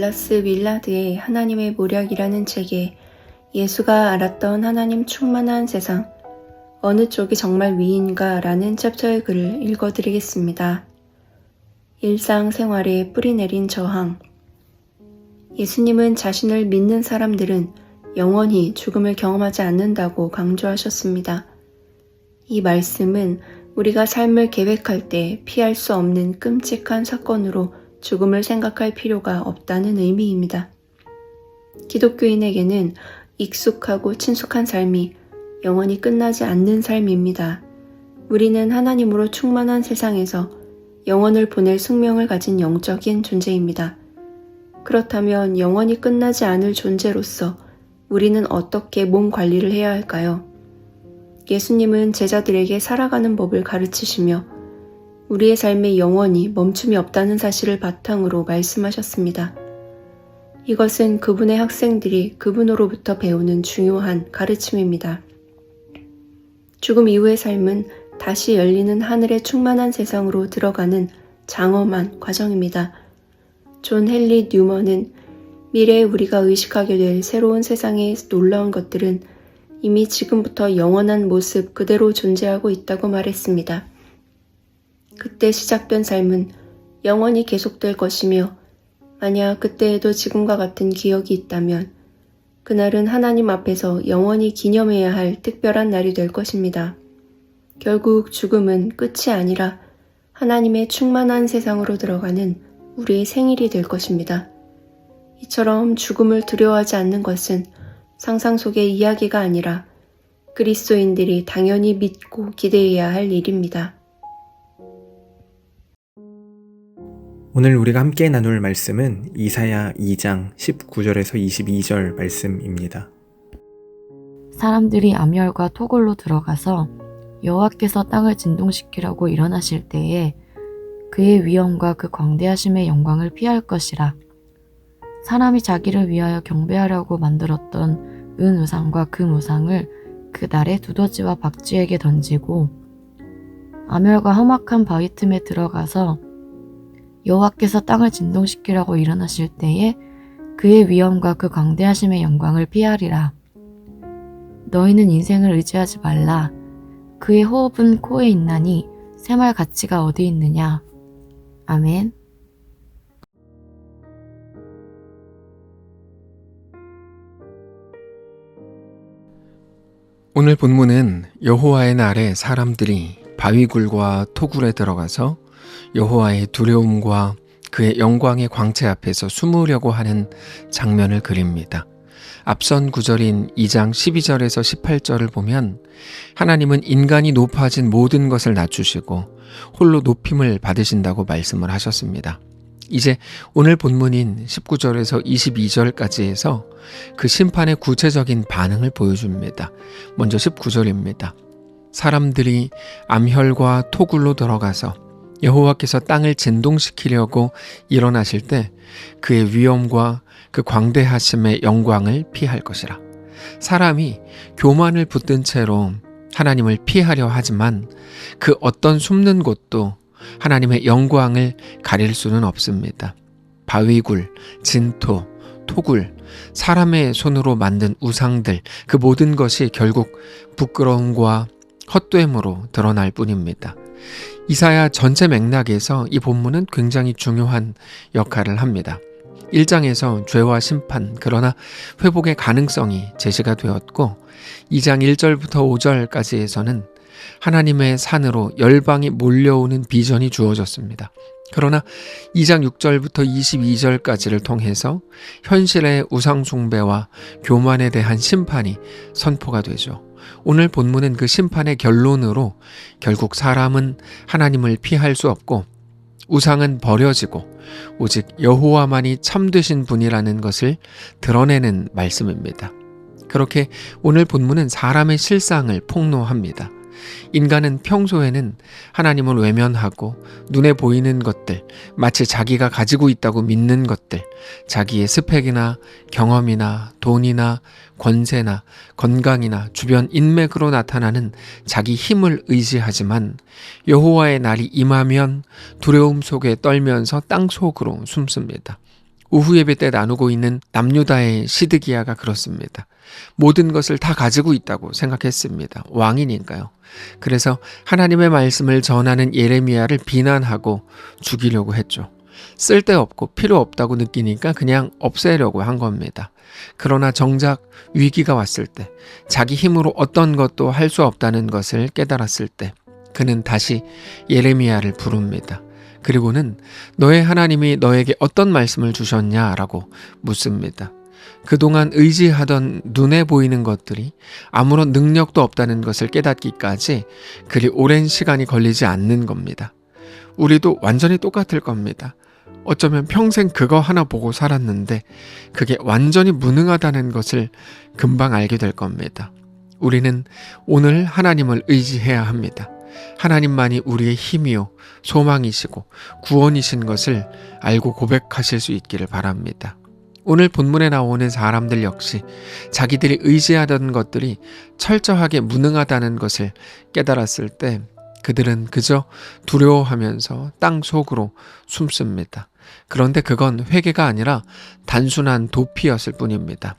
달라스 윌라드의 하나님의 모략이라는 책에 예수가 알았던 하나님 충만한 세상, 어느 쪽이 정말 위인가 라는 챕터의 글을 읽어드리겠습니다. 일상생활에 뿌리내린 저항. 예수님은 자신을 믿는 사람들은 영원히 죽음을 경험하지 않는다고 강조하셨습니다. 이 말씀은 우리가 삶을 계획할 때 피할 수 없는 끔찍한 사건으로 죽음을 생각할 필요가 없다는 의미입니다. 기독교인에게는 익숙하고 친숙한 삶이 영원히 끝나지 않는 삶입니다. 우리는 하나님으로 충만한 세상에서 영원을 보낼 숙명을 가진 영적인 존재입니다. 그렇다면 영원히 끝나지 않을 존재로서 우리는 어떻게 몸 관리를 해야 할까요? 예수님은 제자들에게 살아가는 법을 가르치시며 우리의 삶에 영원히 멈춤이 없다는 사실을 바탕으로 말씀하셨습니다. 이것은 그분의 학생들이 그분으로부터 배우는 중요한 가르침입니다. 죽음 이후의 삶은 다시 열리는 하늘의 충만한 세상으로 들어가는 장엄한 과정입니다. 존 헨리 뉴먼은 미래에 우리가 의식하게 될 새로운 세상의 놀라운 것들은 이미 지금부터 영원한 모습 그대로 존재하고 있다고 말했습니다. 그때 시작된 삶은 영원히 계속될 것이며 만약 그때에도 지금과 같은 기억이 있다면 그날은 하나님 앞에서 영원히 기념해야 할 특별한 날이 될 것입니다. 결국 죽음은 끝이 아니라 하나님의 충만한 세상으로 들어가는 우리의 생일이 될 것입니다. 이처럼 죽음을 두려워하지 않는 것은 상상 속의 이야기가 아니라 그리스도인들이 당연히 믿고 기대해야 할 일입니다. 오늘 우리가 함께 나눌 말씀은 이사야 2장 19절에서 22절 말씀입니다. 사람들이 암열과 토굴로 들어가서 여호와께서 땅을 진동시키려고 일어나실 때에 그의 위엄과 그 광대하심의 영광을 피할 것이라. 사람이 자기를 위하여 경배하려고 만들었던 은 우상과 금 우상을 그 날에 두더지와 박쥐에게 던지고 암열과 험악한 바위 틈에 들어가서 여호와께서 땅을 진동시키려고 일어나실 때에 그의 위엄과 그 광대하심의 영광을 피하리라. 너희는 인생을 의지하지 말라. 그의 호흡은 코에 있나니 새말 가치가 어디 있느냐. 아멘. 오늘 본문은 여호와의 날에 사람들이 바위굴과 토굴에 들어가서 여호와의 두려움과 그의 영광의 광채 앞에서 숨으려고 하는 장면을 그립니다. 앞선 구절인 2장 12절에서 18절을 보면 하나님은 인간이 높아진 모든 것을 낮추시고 홀로 높임을 받으신다고 말씀을 하셨습니다. 이제 오늘 본문인 19절에서 22절까지에서 그 심판의 구체적인 반응을 보여줍니다. 먼저 19절입니다. 사람들이 암혈과 토굴로 들어가서 여호와께서 땅을 진동시키려고 일어나실 때 그의 위엄과 그 광대하심의 영광을 피할 것이라. 사람이 교만을 붙든 채로 하나님을 피하려 하지만 그 어떤 숨는 곳도 하나님의 영광을 가릴 수는 없습니다. 바위굴, 진토, 토굴, 사람의 손으로 만든 우상들, 그 모든 것이 결국 부끄러움과 헛됨으로 드러날 뿐입니다. 이사야 전체 맥락에서 이 본문은 굉장히 중요한 역할을 합니다. 1장에서 죄와 심판, 그러나 회복의 가능성이 제시가 되었고 2장 1절부터 5절까지에서는 하나님의 산으로 열방이 몰려오는 비전이 주어졌습니다. 그러나 2장 6절부터 22절까지를 통해서 현실의 우상숭배와 교만에 대한 심판이 선포가 되죠. 오늘 본문은 그 심판의 결론으로 결국 사람은 하나님을 피할 수 없고 우상은 버려지고 오직 여호와만이 참되신 분이라는 것을 드러내는 말씀입니다. 그렇게 오늘 본문은 사람의 실상을 폭로합니다. 인간은 평소에는 하나님을 외면하고 눈에 보이는 것들, 마치 자기가 가지고 있다고 믿는 것들, 자기의 스펙이나 경험이나 돈이나 권세나 건강이나 주변 인맥으로 나타나는 자기 힘을 의지하지만 여호와의 날이 임하면 두려움 속에 떨면서 땅속으로 숨습니다. 오후 예배 때 나누고 있는 남유다의 시드기야가 그렇습니다. 모든 것을 다 가지고 있다고 생각했습니다. 왕이니까요. 그래서 하나님의 말씀을 전하는 예레미야를 비난하고 죽이려고 했죠. 쓸데없고 필요 없다고 느끼니까 그냥 없애려고 한 겁니다. 그러나 정작 위기가 왔을 때, 자기 힘으로 어떤 것도 할 수 없다는 것을 깨달았을 때 그는 다시 예레미야를 부릅니다. 그리고는 너의 하나님이 너에게 어떤 말씀을 주셨냐라고 묻습니다. 그동안 의지하던 눈에 보이는 것들이 아무런 능력도 없다는 것을 깨닫기까지 그리 오랜 시간이 걸리지 않는 겁니다. 우리도 완전히 똑같을 겁니다. 어쩌면 평생 그거 하나 보고 살았는데 그게 완전히 무능하다는 것을 금방 알게 될 겁니다. 우리는 오늘 하나님을 의지해야 합니다. 하나님만이 우리의 힘이요 소망이시고 구원이신 것을 알고 고백하실 수 있기를 바랍니다. 오늘 본문에 나오는 사람들 역시 자기들이 의지하던 것들이 철저하게 무능하다는 것을 깨달았을 때 그들은 그저 두려워하면서 땅 속으로 숨습니다. 그런데 그건 회개가 아니라 단순한 도피였을 뿐입니다.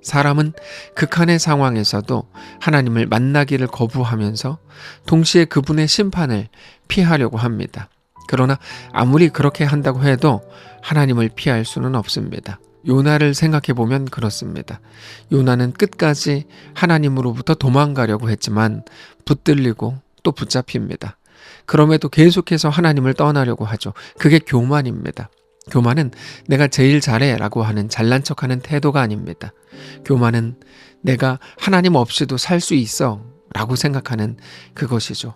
사람은 극한의 상황에서도 하나님을 만나기를 거부하면서 동시에 그분의 심판을 피하려고 합니다. 그러나 아무리 그렇게 한다고 해도 하나님을 피할 수는 없습니다. 요나를 생각해 보면 그렇습니다. 요나는 끝까지 하나님으로부터 도망가려고 했지만 붙들리고 또 붙잡힙니다. 그럼에도 계속해서 하나님을 떠나려고 하죠. 그게 교만입니다. 교만은 내가 제일 잘해 라고 하는 잘난 척하는 태도가 아닙니다. 교만은 내가 하나님 없이도 살 수 있어 라고 생각하는 그것이죠.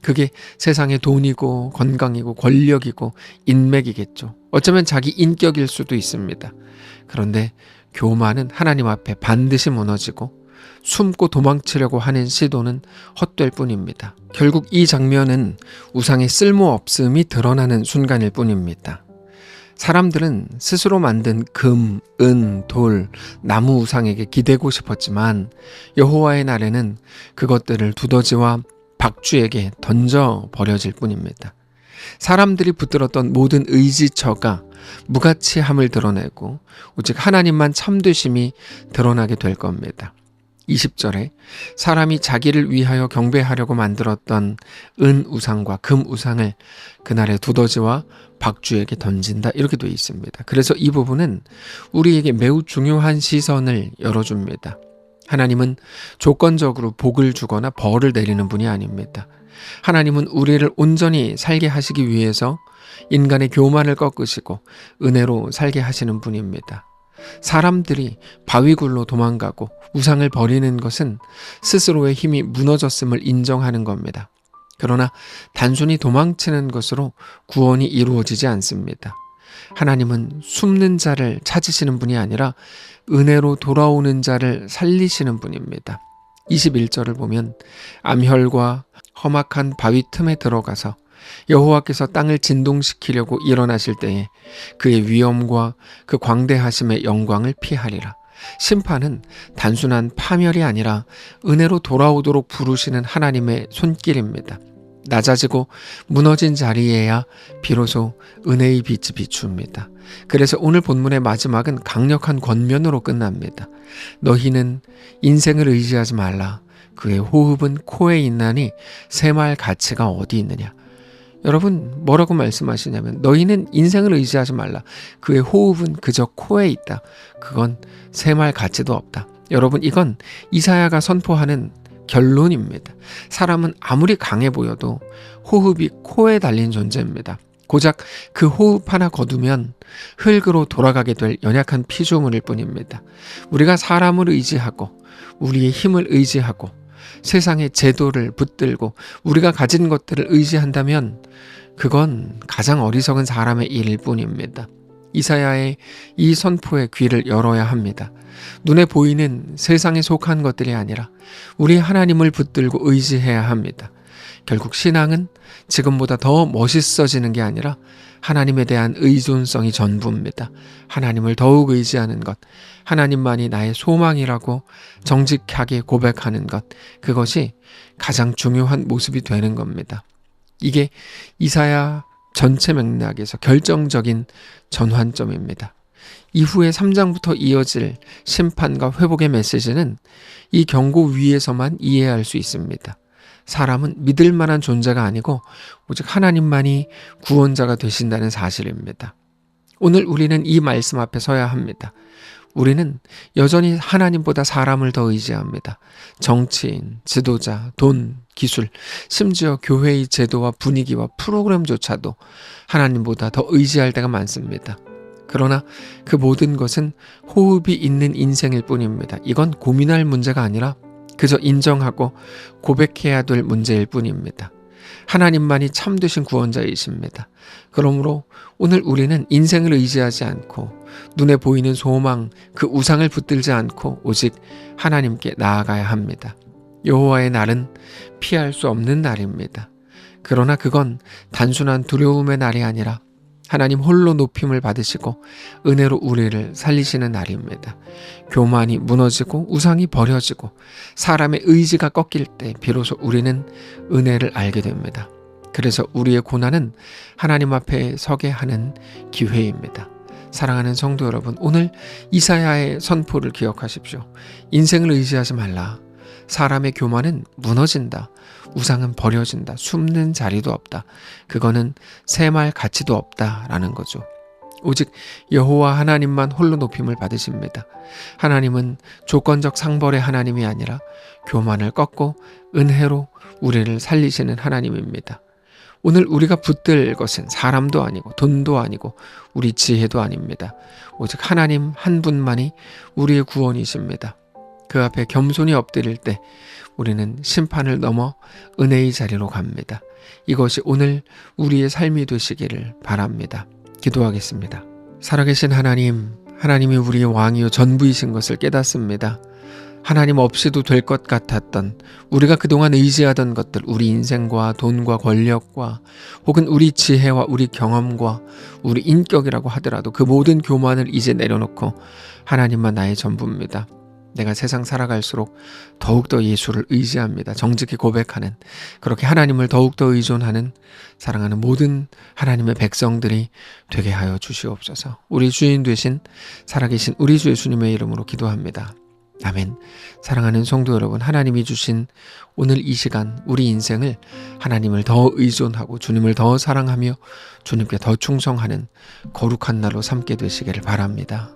그게 세상의 돈이고 건강이고 권력이고 인맥이겠죠. 어쩌면 자기 인격일 수도 있습니다. 그런데 교만은 하나님 앞에 반드시 무너지고 숨고 도망치려고 하는 시도는 헛될 뿐입니다. 결국 이 장면은 우상의 쓸모없음이 드러나는 순간일 뿐입니다. 사람들은 스스로 만든 금, 은, 돌, 나무 우상에게 기대고 싶었지만 여호와의 날에는 그것들을 두더지와 박쥐에게 던져 버려질 뿐입니다. 사람들이 붙들었던 모든 의지처가 무가치함을 드러내고 오직 하나님만 참되심이 드러나게 될 겁니다. 20절에 사람이 자기를 위하여 경배하려고 만들었던 은 우상과 금 우상을 그날의 두더지와 박쥐에게 던진다 이렇게 되어 있습니다. 그래서 이 부분은 우리에게 매우 중요한 시선을 열어줍니다. 하나님은 조건적으로 복을 주거나 벌을 내리는 분이 아닙니다. 하나님은 우리를 온전히 살게 하시기 위해서 인간의 교만을 꺾으시고 은혜로 살게 하시는 분입니다. 사람들이 바위굴로 도망가고 우상을 버리는 것은 스스로의 힘이 무너졌음을 인정하는 겁니다. 그러나 단순히 도망치는 것으로 구원이 이루어지지 않습니다. 하나님은 숨는 자를 찾으시는 분이 아니라 은혜로 돌아오는 자를 살리시는 분입니다. 21절을 보면 암혈과 험악한 바위 틈에 들어가서 여호와께서 땅을 진동시키려고 일어나실 때에 그의 위엄과 그 광대하심의 영광을 피하리라. 심판은 단순한 파멸이 아니라 은혜로 돌아오도록 부르시는 하나님의 손길입니다. 낮아지고 무너진 자리에야 비로소 은혜의 빛이 비춥니다. 그래서 오늘 본문의 마지막은 강력한 권면으로 끝납니다. 너희는 인생을 의지하지 말라. 그의 호흡은 코에 있나니 새말 가치가 어디 있느냐. 여러분 뭐라고 말씀하시냐면 너희는 인생을 의지하지 말라. 그의 호흡은 그저 코에 있다. 그건 새말 가치도 없다. 여러분 이건 이사야가 선포하는 결론입니다. 사람은 아무리 강해 보여도 호흡이 코에 달린 존재입니다. 고작 그 호흡 하나 거두면 흙으로 돌아가게 될 연약한 피조물일 뿐입니다. 우리가 사람을 의지하고 우리의 힘을 의지하고 세상의 제도를 붙들고 우리가 가진 것들을 의지한다면 그건 가장 어리석은 사람의 일일 뿐입니다. 이사야의 이 선포에 귀를 열어야 합니다. 눈에 보이는 세상에 속한 것들이 아니라 우리 하나님을 붙들고 의지해야 합니다. 결국 신앙은 지금보다 더 멋있어지는 게 아니라 하나님에 대한 의존성이 전부입니다. 하나님을 더욱 의지하는 것, 하나님만이 나의 소망이라고 정직하게 고백하는 것, 그것이 가장 중요한 모습이 되는 겁니다. 이게 이사야 전체 맥락에서 결정적인 전환점입니다. 이후에 3장부터 이어질 심판과 회복의 메시지는 이 경고 위에서만 이해할 수 있습니다. 사람은 믿을 만한 존재가 아니고 오직 하나님만이 구원자가 되신다는 사실입니다. 오늘 우리는 이 말씀 앞에 서야 합니다. 우리는 여전히 하나님보다 사람을 더 의지합니다. 정치인, 지도자, 돈, 기술, 심지어 교회의 제도와 분위기와 프로그램조차도 하나님보다 더 의지할 때가 많습니다. 그러나 그 모든 것은 호흡이 있는 인생일 뿐입니다. 이건 고민할 문제가 아니라 그저 인정하고 고백해야 될 문제일 뿐입니다. 하나님만이 참되신 구원자이십니다. 그러므로 오늘 우리는 인생을 의지하지 않고 눈에 보이는 소망, 그 우상을 붙들지 않고 오직 하나님께 나아가야 합니다. 여호와의 날은 피할 수 없는 날입니다. 그러나 그건 단순한 두려움의 날이 아니라 하나님 홀로 높임을 받으시고 은혜로 우리를 살리시는 날입니다. 교만이 무너지고 우상이 버려지고 사람의 의지가 꺾일 때 비로소 우리는 은혜를 알게 됩니다. 그래서 우리의 고난은 하나님 앞에 서게 하는 기회입니다. 사랑하는 성도 여러분, 오늘 이사야의 선포를 기억하십시오. 인생을 의지하지 말라. 사람의 교만은 무너진다. 우상은 버려진다. 숨는 자리도 없다. 그거는 새말 가치도 없다라는 거죠. 오직 여호와 하나님만 홀로 높임을 받으십니다. 하나님은 조건적 상벌의 하나님이 아니라 교만을 꺾고 은혜로 우리를 살리시는 하나님입니다. 오늘 우리가 붙들 것은 사람도 아니고 돈도 아니고 우리 지혜도 아닙니다. 오직 하나님 한 분만이 우리의 구원이십니다. 그 앞에 겸손히 엎드릴 때 우리는 심판을 넘어 은혜의 자리로 갑니다. 이것이 오늘 우리의 삶이 되시기를 바랍니다. 기도하겠습니다. 살아계신 하나님, 하나님이 우리의 왕이요 전부이신 것을 깨닫습니다. 하나님 없이도 될 것 같았던 우리가 그동안 의지하던 것들, 우리 인생과 돈과 권력과 혹은 우리 지혜와 우리 경험과 우리 인격이라고 하더라도 그 모든 교만을 이제 내려놓고 하나님만 나의 전부입니다. 내가 세상 살아갈수록 더욱더 예수를 의지합니다. 정직히 고백하는, 그렇게 하나님을 더욱더 의존하는 사랑하는 모든 하나님의 백성들이 되게 하여 주시옵소서. 우리 주인 되신 살아계신 우리 주 예수님의 이름으로 기도합니다. 아멘. 사랑하는 성도 여러분, 하나님이 주신 오늘 이 시간 우리 인생을 하나님을 더 의존하고 주님을 더 사랑하며 주님께 더 충성하는 거룩한 날로 삼게 되시기를 바랍니다.